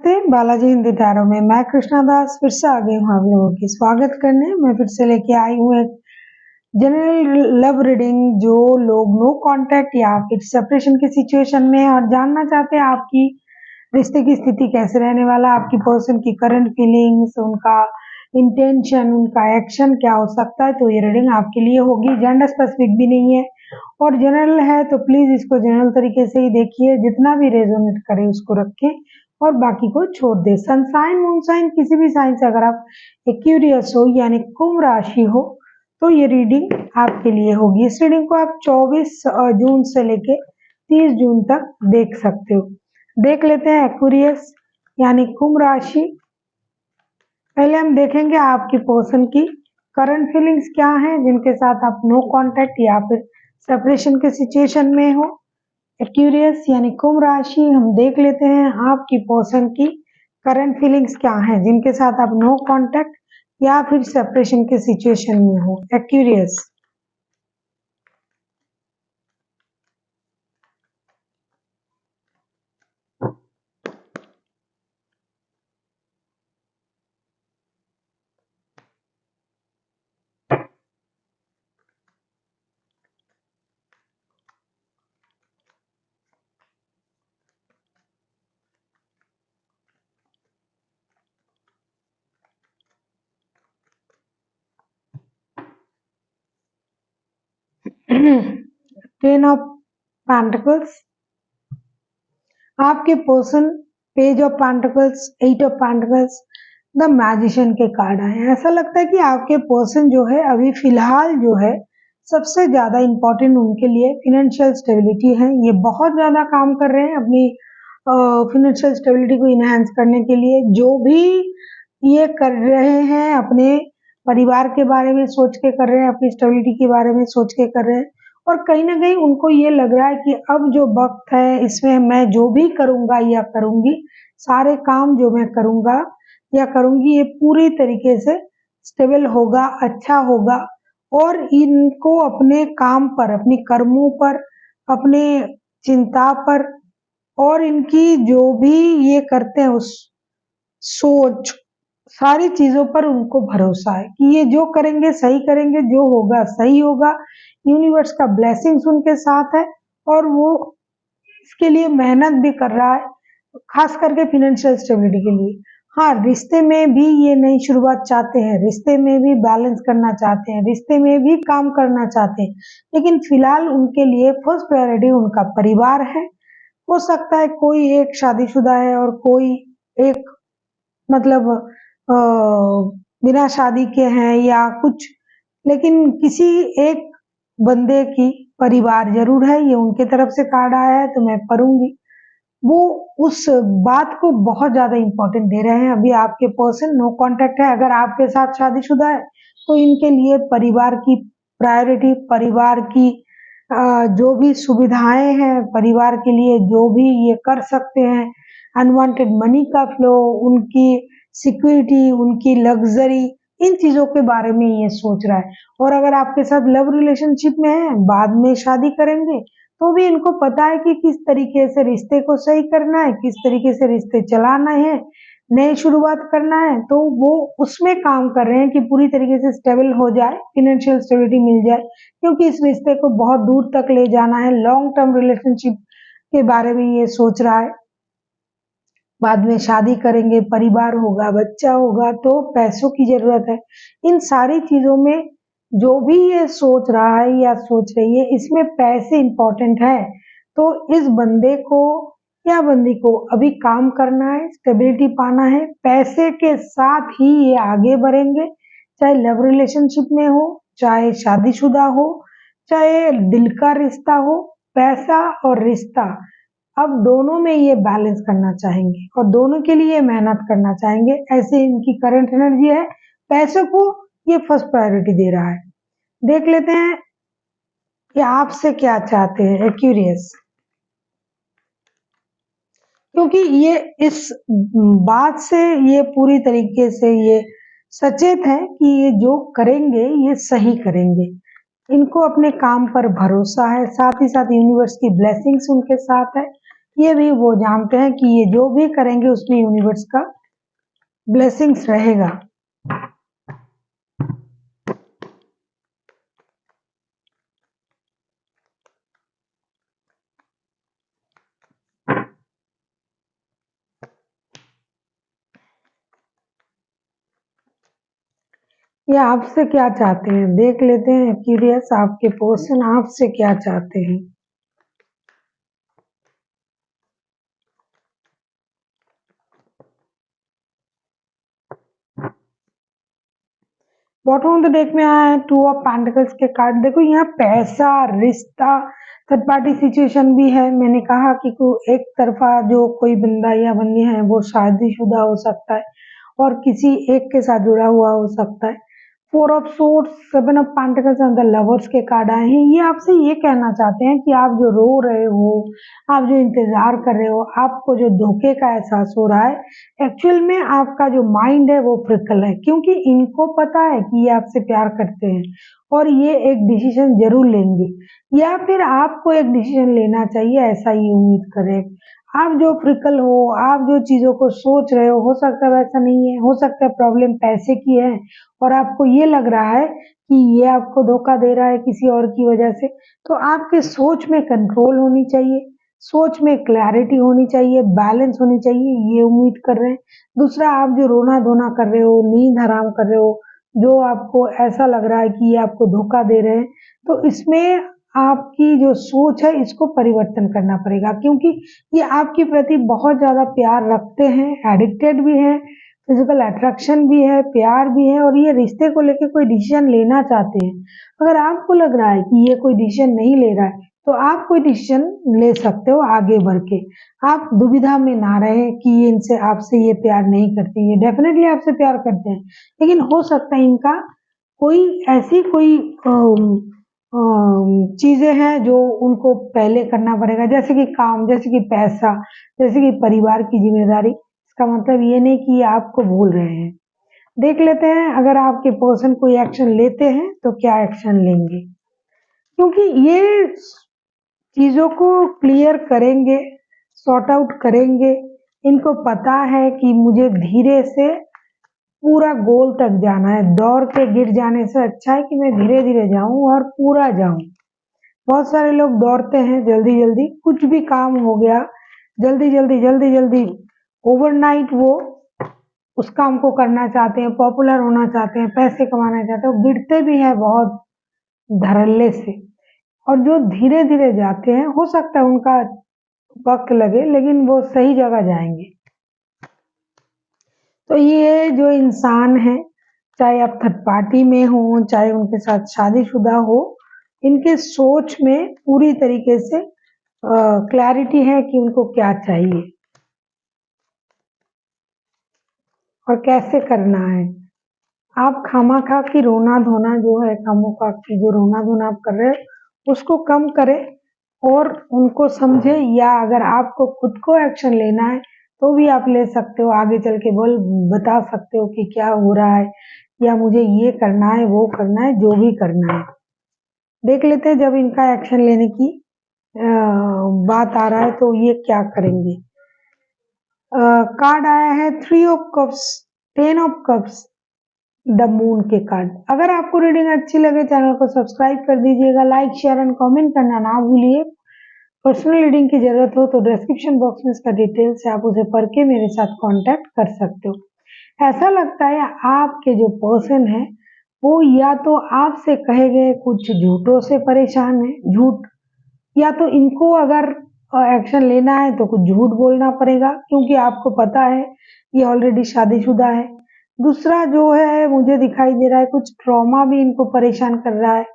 Balaji Hindi tarot में मैं कृष्णा दास फिर से आ गई हूँ आप लोगों की स्वागत करने। मैं फिर से लेके आई हूँ एक जनरल लव रीडिंग जो लोग नो कांटेक्ट या फिर सेपरेशन की सिचुएशन में और जानना चाहते हैं आपकी रिश्ते की स्थिति कैसे रहने वाला, आपकी पर्सन की करंट फीलिंग्स, उनका इंटेंशन, उनका एक्शन क्या हो सकता है। तो ये रीडिंग आपके लिए होगी, जेंडर स्पेसिफिक भी नहीं है और जनरल है, तो प्लीज इसको जनरल तरीके से ही देखिए, जितना भी रेजोनेट करे उसको रखें और बाकी को छोड़ दे। सनसाइन मूनसाइन किसी भी साइन से अगर आप एक्यूरियस हो यानी कुंभ राशि हो तो ये रीडिंग आपके लिए होगी। इस रीडिंग को आप 24 जून से लेके 30 जून तक देख सकते हो। देख लेते हैं एक्यूरियस यानी कुंभ राशि। पहले हम देखेंगे आपकी पर्सन की करंट फीलिंग्स क्या हैं जिनके साथ आप नो कांटेक्ट या फिर सेपरेशन के सिचुएशन में हो। एक्यूरियस यानी कुंभ राशि, हम देख लेते हैं आपकी पर्सन की करंट फीलिंग्स क्या हैं जिनके साथ आप नो कांटेक्ट या फिर सेपरेशन के सिचुएशन में हो। एक्यूरियस टेन ऑफ पेंटिकल्स, आपके person page of pentacles, 8 of pentacles, the magician के कार्ड आए हैं। ऐसा लगता है कि आपके पर्सन जो है अभी फिलहाल जो है सबसे ज्यादा इम्पोर्टेंट उनके लिए फिनेंशियल स्टेबिलिटी है। ये बहुत ज्यादा काम कर रहे हैं अपनी फिनेंशियल स्टेबिलिटी को इनहेंस करने के लिए। जो भी ये कर रहे हैं अपने परिवार के बारे में सोच के कर रहे हैं, अपनी स्टेबिलिटी के बारे में सोच के कर रहे हैं और कहीं ना कहीं उनको ये लग रहा है कि अब जो वक्त है इसमें मैं जो भी करूंगा या करूंगी, सारे काम जो मैं करूंगा या करूंगी ये पूरी तरीके से स्टेबल होगा, अच्छा होगा और इनको अपने काम पर, अपनी कर्मों पर, अपने चिंता पर और इनकी जो भी ये करते हैं उस सोच, सारी चीजों पर उनको भरोसा है कि ये जो करेंगे सही करेंगे, जो होगा सही होगा। यूनिवर्स का ब्लेसिंग्स उनके साथ है और वो इसके लिए मेहनत भी कर रहा है, खास करके फिनेंशियल स्टेबिलिटी के लिए। हाँ, रिश्ते में भी ये नई शुरुआत चाहते हैं, रिश्ते में भी बैलेंस करना चाहते हैं, रिश्ते में भी काम करना चाहते हैं, लेकिन फिलहाल उनके लिए फर्स्ट प्रायोरिटी उनका परिवार है। हो सकता है कोई एक शादीशुदा है और कोई एक मतलब बिना शादी के हैं या कुछ, लेकिन किसी एक बंदे की परिवार जरूर है। ये उनके तरफ से कार्ड आया है तो मैं पढ़ूंगी। वो उस बात को बहुत ज्यादा इंपॉर्टेंट दे रहे हैं। अभी आपके पर्सन नो कांटेक्ट है, अगर आपके साथ शादीशुदा है तो इनके लिए परिवार की प्रायोरिटी, परिवार की जो भी सुविधाएं हैं, परिवार के लिए जो भी ये कर सकते हैं, अनवांटेड मनी का फ्लो, उनकी सिक्योरिटी, उनकी लग्जरी, इन चीजों के बारे में ये सोच रहा है। और अगर आपके साथ लव रिलेशनशिप में है, बाद में शादी करेंगे तो भी इनको पता है कि किस तरीके से रिश्ते को सही करना है, किस तरीके से रिश्ते चलाना है, नई शुरुआत करना है। तो वो उसमें काम कर रहे हैं कि पूरी तरीके से स्टेबल हो जाए, फिनेंशियल स्टेबिलिटी मिल जाए, क्योंकि इस रिश्ते को बहुत दूर तक ले जाना है। लॉन्ग टर्म रिलेशनशिप के बारे में ये सोच रहा है। बाद में शादी करेंगे, परिवार होगा, बच्चा होगा तो पैसों की जरूरत है। इन सारी चीजों में जो भी ये सोच रहा है या सोच रही है, इसमें पैसे इंपॉर्टेंट है। तो इस बंदे को या बंदी को अभी काम करना है, स्टेबिलिटी पाना है, पैसे के साथ ही ये आगे बढ़ेंगे। चाहे लव रिलेशनशिप में हो, चाहे शादीशुदा हो, चाहे दिल का रिश्ता हो, पैसा और रिश्ता, अब दोनों में ये बैलेंस करना चाहेंगे और दोनों के लिए मेहनत करना चाहेंगे। ऐसे इनकी करंट एनर्जी है। पैसों को ये फर्स्ट प्रायोरिटी दे रहा है। देख लेते हैं कि आपसे क्या चाहते हैं एक्यूरियस, क्योंकि ये इस बात से ये पूरी तरीके से ये सचेत है कि ये जो करेंगे ये सही करेंगे। इनको अपने काम पर भरोसा है, साथ ही साथ यूनिवर्स की ब्लेसिंग्स उनके साथ है। ये भी वो जानते हैं कि ये जो भी करेंगे उसमें यूनिवर्स का ब्लेसिंग्स रहेगा। ये आपसे क्या चाहते हैं देख लेते हैं। क्यूरियस आपके पर्सन आपसे क्या चाहते हैं। बॉटम ऑफ द डेक में आया है 2 ऑफ पेंटिकल्स के कार्ड। देखो यहाँ पैसा, रिश्ता, थर्ड पार्टी सिचुएशन भी है। मैंने कहा कि एक तरफा जो कोई बंदा या बंदी है वो शादीशुदा हो सकता है और किसी एक के साथ जुड़ा हुआ हो सकता है। 4 of swords, 7 of pentacles and the lovers के कार्ड आए हैं। ये आपसे ये कहना चाहते हैं कि आप जो रो रहे हो, आप जो इंतजार कर रहे हो, आपको जो धोखे का एहसास हो रहा है, एक्चुअल में आपका जो माइंड है वो फिकल है, क्योंकि इनको पता है कि ये आपसे प्यार करते हैं और ये एक डिसीजन जरूर लेंगे, या फिर आपको एक डिसीजन लेना चाहिए, ऐसा ही उम्मीद करें। आप जो फिकल हो, आप जो चीजों को सोच रहे हो सकता है वैसा नहीं है, हो सकता है प्रॉब्लम पैसे की है और आपको ये लग रहा है कि ये आपको धोखा दे रहा है किसी और की वजह से। तो आपके सोच में कंट्रोल होनी चाहिए, सोच में क्लैरिटी होनी चाहिए, बैलेंस होनी चाहिए, ये उम्मीद कर रहे हैं। दूसरा, आप जो रोना धोना कर रहे हो, नींद हराम कर रहे हो, जो आपको ऐसा लग रहा है कि ये आपको धोखा दे रहे हैं, तो इसमें आपकी जो सोच है इसको परिवर्तन करना पड़ेगा, क्योंकि ये आपके प्रति बहुत ज्यादा प्यार रखते हैं, एडिक्टेड भी हैं, फिजिकल अट्रैक्शन भी है, प्यार भी है और ये रिश्ते को लेकर कोई डिसीजन लेना चाहते हैं। अगर आपको लग रहा है कि ये कोई डिसीजन नहीं ले रहा है तो आप कोई डिसीजन ले सकते हो आगे बढ़ के। आप दुविधा में ना रहे कि ये इनसे आपसे ये प्यार नहीं करते, ये डेफिनेटली आपसे प्यार करते हैं, लेकिन हो सकता है इनका कोई ऐसी कोई चीजें हैं जो उनको पहले करना पड़ेगा, जैसे कि काम, जैसे कि पैसा, जैसे कि परिवार की जिम्मेदारी। इसका मतलब ये नहीं कि ये आपको भूल रहे हैं। देख लेते हैं अगर आपके पर्सन कोई एक्शन लेते हैं तो क्या एक्शन लेंगे, क्योंकि ये चीजों को क्लियर करेंगे, सॉर्ट आउट करेंगे। इनको पता है कि मुझे धीरे से पूरा गोल तक जाना है, दौड़ के गिर जाने से अच्छा है कि मैं धीरे धीरे जाऊं और पूरा जाऊं। बहुत सारे लोग दौड़ते हैं जल्दी जल्दी, कुछ भी काम हो गया जल्दी जल्दी जल्दी जल्दी, ओवरनाइट वो उस काम को करना चाहते हैं, पॉपुलर होना चाहते हैं, पैसे कमाना चाहते हैं, गिरते भी हैं बहुत धड़ल्ले से। और जो धीरे धीरे जाते हैं हो सकता है उनका वक्त लगे लेकिन वो सही जगह जाएंगे। तो ये जो इंसान है, चाहे आप थर्ड पार्टी में हो, चाहे उनके साथ शादीशुदा हो, इनके सोच में पूरी तरीके से क्लैरिटी है कि उनको क्या चाहिए और कैसे करना है। आप खामाखा की रोना धोना जो है, खामोखा की जो रोना धोना आप कर रहे हो उसको कम करें और उनको समझे, या अगर आपको खुद को एक्शन लेना है तो भी आप ले सकते हो, आगे चल के बोल बता सकते हो कि क्या हो रहा है या मुझे ये करना है वो करना है, जो भी करना है। देख लेते हैं जब इनका एक्शन लेने की बात आ रहा है तो ये क्या करेंगे। कार्ड आया है 3 of cups, 10 of cups, the moon के कार्ड। अगर आपको रीडिंग अच्छी लगे चैनल को सब्सक्राइब कर दीजिएगा, लाइक शेयर एंड कमेंट करना ना भूलिए। पर्सनल रीडिंग की जरूरत हो तो डिस्क्रिप्शन बॉक्स में इसका डिटेल्स है, आप उसे पढ़ के मेरे साथ कांटेक्ट कर सकते हो। ऐसा लगता है आपके जो पर्सन है वो या तो आपसे कहे गए कुछ झूठों से परेशान है, झूठ, या तो इनको अगर एक्शन लेना है तो कुछ झूठ बोलना पड़ेगा, क्योंकि आपको पता है ये ऑलरेडी शादीशुदा है। दूसरा जो है मुझे दिखाई दे रहा है कुछ ट्रॉमा भी इनको परेशान कर रहा है,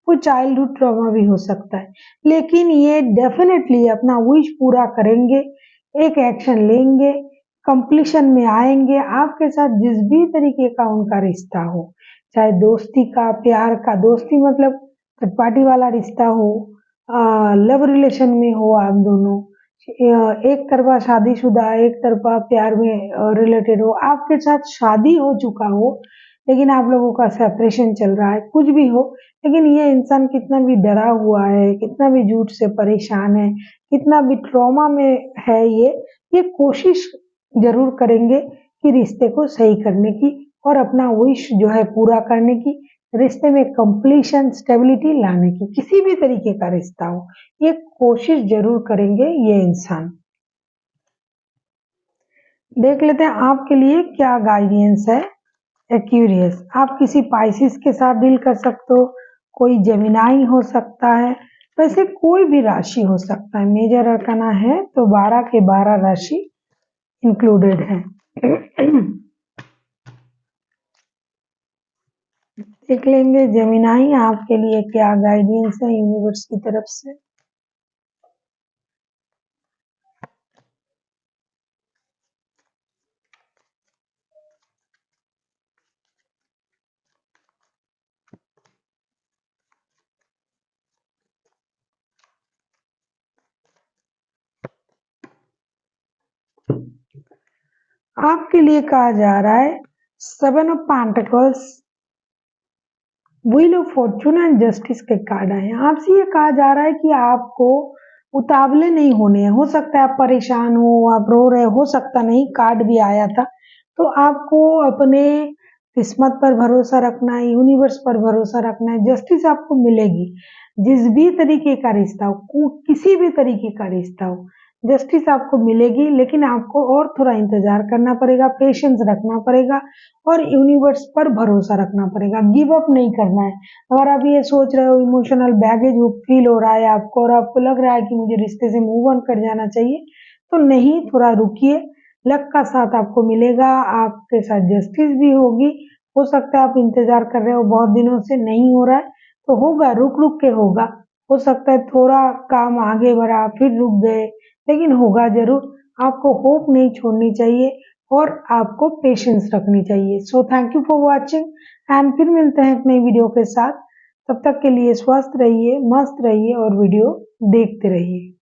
कोई चाइल्डहुड ट्रॉमा भी हो सकता है, लेकिन ये डेफिनेटली अपना विश पूरा करेंगे, एक एक्शन लेंगे, कंप्लीशन में आएंगे। आपके साथ जिस भी तरीके का उनका रिश्ता हो, चाहे दोस्ती का, प्यार का, दोस्ती मतलब थर्ड पार्टी वाला रिश्ता हो, लव रिलेशन में हो, आप दोनों एक तरफा शादीशुदा, एक तरफा प्यार में रिलेटेड हो, आपके साथ शादी हो चुका हो लेकिन आप लोगों का सेपरेशन चल रहा है, कुछ भी हो, लेकिन ये इंसान कितना भी डरा हुआ है, कितना भी झूठ से परेशान है, कितना भी ट्रॉमा में है, ये कोशिश जरूर करेंगे कि रिश्ते को सही करने की और अपना विश जो है पूरा करने की, रिश्ते में कंप्लीशन स्टेबिलिटी लाने की, किसी भी तरीके का रिश्ता हो, ये कोशिश जरूर करेंगे ये इंसान। देख लेते हैं आपके लिए क्या गाइडेंस है। एक्यूरियस, आप किसी पाइसिस के साथ डील कर सकते हो, कोई जेमिनाई हो सकता है, वैसे कोई भी राशि हो सकता है। मेजर अरकाना है तो 12 के 12 राशि इंक्लूडेड है। देख लेंगे जेमिनाई आपके लिए क्या गाइडेंस है यूनिवर्स की तरफ से। आपके लिए कहा जा रहा है 7 of pentacles, wheel of Fortune and justice के कार्ड आए हैं। आपसे ये कहा जा रहा है कि आपको उतावले नहीं होने हैं। हो सकता है आप परेशान हो, आप रो रहे हो सकता नहीं, कार्ड भी आया था। तो आपको अपने किस्मत पर भरोसा रखना है, यूनिवर्स पर भरोसा रखना है, जस्टिस आपको मिलेगी। जिस भी तरीके का रिश्ता हो, किसी भी तरीके का रिश्ता हो, जस्टिस आपको मिलेगी, लेकिन आपको और थोड़ा इंतजार करना पड़ेगा, पेशेंस रखना पड़ेगा और यूनिवर्स पर भरोसा रखना पड़ेगा। गिव अप नहीं करना है। अगर आप ये सोच रहे हो, इमोशनल बैगेज फील हो रहा है आपको और आपको लग रहा है कि मुझे रिश्ते से मूव ऑन कर जाना चाहिए, तो नहीं, थोड़ा रुकिए। लक का साथ आपको मिलेगा, आपके साथ जस्टिस भी होगी। हो सकता है आप इंतजार कर रहे हो बहुत दिनों से, नहीं हो रहा है तो होगा, रुक रुक के होगा। हो सकता है थोड़ा काम आगे बढ़ा फिर रुक गए, लेकिन होगा जरूर। आपको होप नहीं छोड़नी चाहिए और आपको पेशेंस रखनी चाहिए। So thank you for watching and फिर मिलते हैं एक नई वीडियो के साथ। तब तक के लिए स्वस्थ रहिए, मस्त रहिए और वीडियो देखते रहिए।